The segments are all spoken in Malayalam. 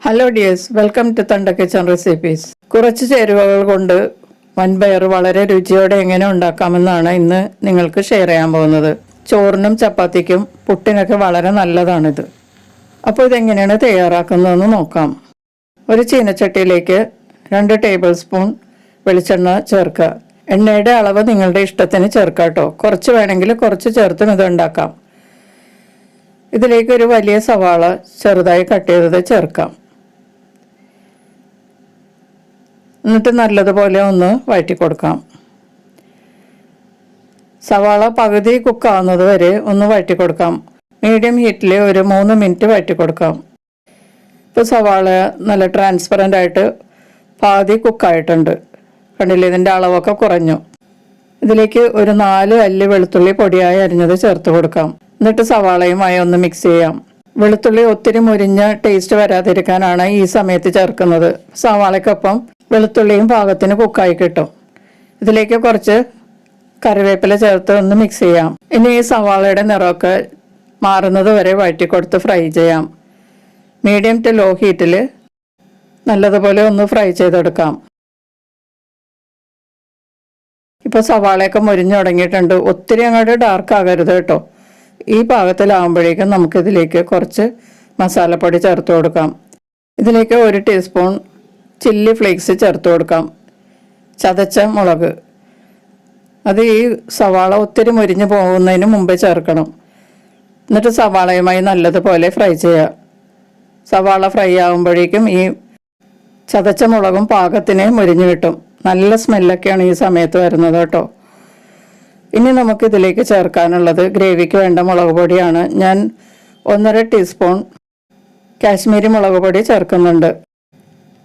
ഹലോ ഡിയേഴ്സ്, വെൽക്കം ടു തണ്ട കിച്ചൺ റെസിപ്പീസ്. കുറച്ച് ചേരുവകൾ കൊണ്ട് വൻപയർ വളരെ രുചിയോടെ എങ്ങനെ ഉണ്ടാക്കാമെന്നാണ് ഇന്ന് നിങ്ങൾക്ക് ഷെയർ ചെയ്യാൻ പോകുന്നത്. ചോറിനും ചപ്പാത്തിക്കും പുട്ടിനൊക്കെ വളരെ നല്ലതാണിത്. അപ്പോൾ ഇതെങ്ങനെയാണ് തയ്യാറാക്കുന്നതെന്ന് നോക്കാം. ഒരു ചീനച്ചട്ടിയിലേക്ക് 2 ടേബിൾ സ്പൂൺ വെളിച്ചെണ്ണ ചേർക്കുക. എണ്ണയുടെ അളവ് നിങ്ങളുടെ ഇഷ്ടത്തിന് ചേർക്കാം കേട്ടോ. കുറച്ച് വേണമെങ്കിൽ കുറച്ച് ചേർത്തും ഇത് ഉണ്ടാക്കാം. ഇതിലേക്ക് ഒരു വലിയ സവാള ചെറുതായി കട്ട് ചെയ്തത് ചേർക്കാം. എന്നിട്ട് നല്ലതുപോലെ ഒന്ന് വഴറ്റി കൊടുക്കാം. സവാള പകുതി കുക്കാവുന്നത് വരെ ഒന്ന് വഴറ്റി കൊടുക്കാം. മീഡിയം ഹീറ്റിൽ ഒരു 3 മിനിറ്റ് വഴറ്റി കൊടുക്കാം. ഇപ്പോൾ സവാള നല്ല ട്രാൻസ്പെറൻ്റ് ആയിട്ട് പാതി കുക്കായിട്ടുണ്ട്. കണ്ടില്ലേ, ഇതിൻ്റെ അളവൊക്കെ കുറഞ്ഞു. ഇതിലേക്ക് ഒരു 4 അല്ലി വെളുത്തുള്ളി പൊടിയായി അരിഞ്ഞത് ചേർത്ത് കൊടുക്കാം. എന്നിട്ട് സവാളയുമായി ഒന്ന് മിക്സ് ചെയ്യാം. വെളുത്തുള്ളി ഒത്തിരി മുരിഞ്ഞ ടേസ്റ്റ് വരാതിരിക്കാനാണ് ഈ സമയത്ത് ചേർക്കുന്നത്. സവാളയ്ക്കൊപ്പം വെളുത്തുള്ളിയും പാകത്തിന് കുക്കായി കിട്ടും. ഇതിലേക്ക് കുറച്ച് കറിവേപ്പില ചേർത്ത് ഒന്ന് മിക്സ് ചെയ്യാം. ഇനി ഈ സവാളയുടെ നിറമൊക്കെ മാറുന്നത് വരെ വഴറ്റി കൊടുത്ത് ഫ്രൈ ചെയ്യാം. മീഡിയം ടു ലോ ഹീറ്റിൽ നല്ലതുപോലെ ഒന്ന് ഫ്രൈ ചെയ്തെടുക്കാം. ഇപ്പോൾ സവാളയൊക്കെ മുരിഞ്ഞു തുടങ്ങിയിട്ടുണ്ട്. ഒത്തിരി അങ്ങോട്ട് ഡാർക്ക് ആകരുത് കേട്ടോ. ഈ പാകത്തിലാവുമ്പോഴേക്കും നമുക്കിതിലേക്ക് കുറച്ച് മസാലപ്പൊടി ചേർത്ത് കൊടുക്കാം. ഇതിലേക്ക് 1 ടീസ്പൂൺ ചില്ലി ഫ്ലേക്സ് ചേർത്ത് കൊടുക്കാം. ചതച്ച മുളക്, അത് ഈ സവാള ഒത്തിരി മുരിഞ്ഞു പോകുന്നതിന് മുമ്പേ ചേർക്കണം. എന്നിട്ട് സവാളയുമായി നല്ലതുപോലെ ഫ്രൈ ചെയ്യുക. സവാള ഫ്രൈ ആകുമ്പോഴേക്കും ഈ ചതച്ച മുളകും പാകത്തിന് മുരിഞ്ഞു കിട്ടും. നല്ല സ്മെല്ലൊക്കെയാണ് ഈ സമയത്ത് വരുന്നത് കേട്ടോ. ഇനി നമുക്കിതിലേക്ക് ചേർക്കാനുള്ളത് ഗ്രേവിക്ക് വേണ്ട മുളക് പൊടിയാണ്. ഞാൻ 1.5 ടീസ്പൂൺ കാശ്മീരി മുളക് പൊടി ചേർക്കുന്നുണ്ട്.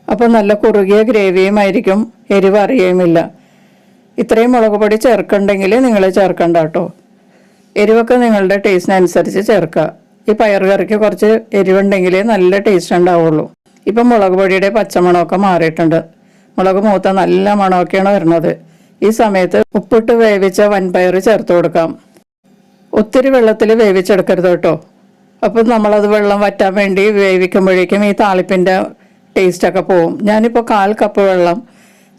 അപ്പോൾ നല്ല കുറുകിയ ഗ്രേവിയുമായിരിക്കും, എരിവ് അറിയുമില്ല. ഇത്രയും മുളക് പൊടി ചേർക്കണ്ടെങ്കിൽ നിങ്ങൾ ചേർക്കണ്ട കേട്ടോ. എരിവൊക്കെ നിങ്ങളുടെ ടേസ്റ്റിനനുസരിച്ച് ചേർക്കുക. ഈ പയർ കറിക്ക് കുറച്ച് എരിവുണ്ടെങ്കിലേ നല്ല ടേസ്റ്റ് ഉണ്ടാവുള്ളൂ. ഇപ്പം മുളക് പൊടിയുടെ പച്ചമണമൊക്കെ മാറിയിട്ടുണ്ട്. മുളക് മൂത്ത നല്ല മണമൊക്കെയാണ് വരുന്നത്. ഈ സമയത്ത് ഉപ്പിട്ട് വേവിച്ച വൻപയർ ചേർത്ത് കൊടുക്കാം. ഒത്തിരി വെള്ളത്തിൽ വേവിച്ചെടുക്കരുത് കേട്ടോ. അപ്പം നമ്മളത് വെള്ളം വറ്റാൻ വേണ്ടി വേവിക്കുമ്പോഴേക്കും ഈ താളിപ്പിൻ്റെ ടേസ്റ്റൊക്കെ പോവും. ഞാനിപ്പോൾ 1/4 കപ്പ് വെള്ളം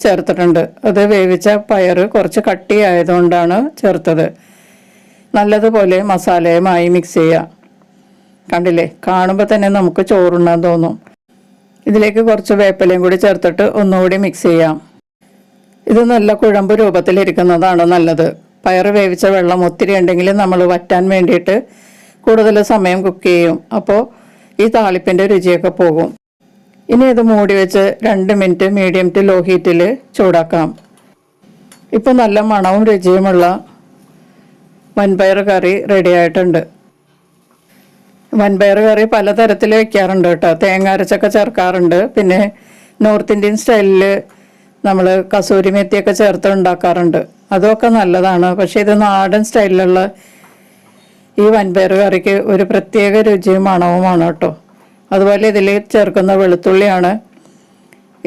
ചേർത്തിട്ടുണ്ട്. അത് വേവിച്ച പയർ കുറച്ച് കട്ടിയായതുകൊണ്ടാണ് ചേർത്തത്. നല്ലതുപോലെ മസാലയുമായി മിക്സ് ചെയ്യുക. കണ്ടില്ലേ, കാണുമ്പോൾ തന്നെ നമുക്ക് ചോറുണ്ണാൻ തോന്നും. ഇതിലേക്ക് കുറച്ച് വേപ്പിലയും കൂടി ചേർത്തിട്ട് ഒന്നുകൂടി മിക്സ് ചെയ്യാം. ഇത് നല്ല കുഴമ്പ് രൂപത്തിലിരിക്കുന്നതാണ് നല്ലത്. പയർ വേവിച്ച വെള്ളം ഒത്തിരി ഉണ്ടെങ്കിൽ നമ്മൾ വറ്റാൻ വേണ്ടിയിട്ട് കൂടുതൽ സമയം കുക്ക് ചെയ്യും. അപ്പോൾ ഈ താളിപ്പിൻ്റെ രുചിയൊക്കെ പോകും. ഇനി ഇത് മൂടി വെച്ച് 2 മിനിറ്റ് മീഡിയം ടു ലോ ഹീറ്റിൽ ചൂടാക്കാം. ഇപ്പോൾ നല്ല മണവും രുചിയുമുള്ള വൻപയർ കറി റെഡി ആയിട്ടുണ്ട്. വൻപയർ കറി പലതരത്തിൽ വെക്കാറുണ്ട് കേട്ടോ. തേങ്ങ അരച്ചൊക്കെ ചേർക്കാറുണ്ട്. പിന്നെ നോർത്ത് ഇന്ത്യൻ സ്റ്റൈലിൽ നമ്മൾ കസൂരി മെത്തിയൊക്കെ ചേർത്ത് ഉണ്ടാക്കാറുണ്ട്. അതൊക്കെ നല്ലതാണ്. പക്ഷേ ഇത് നാടൻ സ്റ്റൈലിലുള്ള ഈ വൻപയർ കറിക്ക് ഒരു പ്രത്യേക രുചിയും മണവുമാണ് കേട്ടോ. അതുപോലെ ഇതിൽ ചേർക്കുന്ന വെളുത്തുള്ളിയാണ്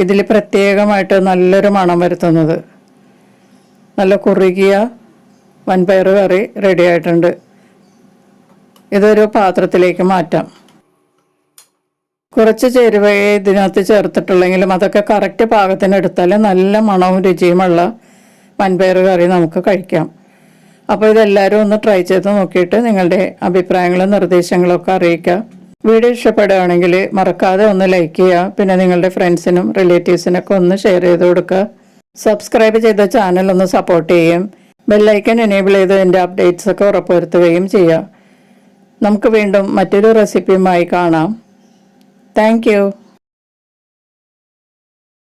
ഇതിൽ പ്രത്യേകമായിട്ട് നല്ലൊരു മണം വരുത്തുന്നത്. നല്ല കുറുകിയ വൻപയർ കറി റെഡി ആയിട്ടുണ്ട്. ഇതൊരു പാത്രത്തിലേക്ക് മാറ്റാം. കുറച്ച് ചേരുവയെ ഇതിനകത്ത് ചേർത്തിട്ടുള്ളെങ്കിലും അതൊക്കെ കറക്റ്റ് പാകത്തിന് എടുത്താൽ നല്ല മണവും രുചിയുമുള്ള വൻപയർ കറി നമുക്ക് കഴിക്കാം. അപ്പോൾ ഇതെല്ലാവരും ഒന്ന് ട്രൈ ചെയ്ത് നോക്കിയിട്ട് നിങ്ങളുടെ അഭിപ്രായങ്ങളും നിർദ്ദേശങ്ങളൊക്കെ അറിയിക്കുക. വീഡിയോ ഇഷ്ടപ്പെടുകയാണെങ്കിൽ മറക്കാതെ ഒന്ന് ലൈക്ക് ചെയ്യുക. പിന്നെ നിങ്ങളുടെ ഫ്രണ്ട്സിനും റിലേറ്റീവ്സിനൊക്കെ ഒന്ന് ഷെയർ ചെയ്ത് കൊടുക്കുക. സബ്സ്ക്രൈബ് ചെയ്ത ചാനൽ ഒന്ന് സപ്പോർട്ട് ചെയ്യുകയും ബെല്ലൈക്കൻ എനേബിൾ ചെയ്ത് എൻ്റെ അപ്ഡേറ്റ്സ് ഒക്കെ ഉറപ്പുവരുത്തുകയും ചെയ്യുക. നമുക്ക് വീണ്ടും മറ്റൊരു റെസിപ്പിയുമായി കാണാം. Thank you.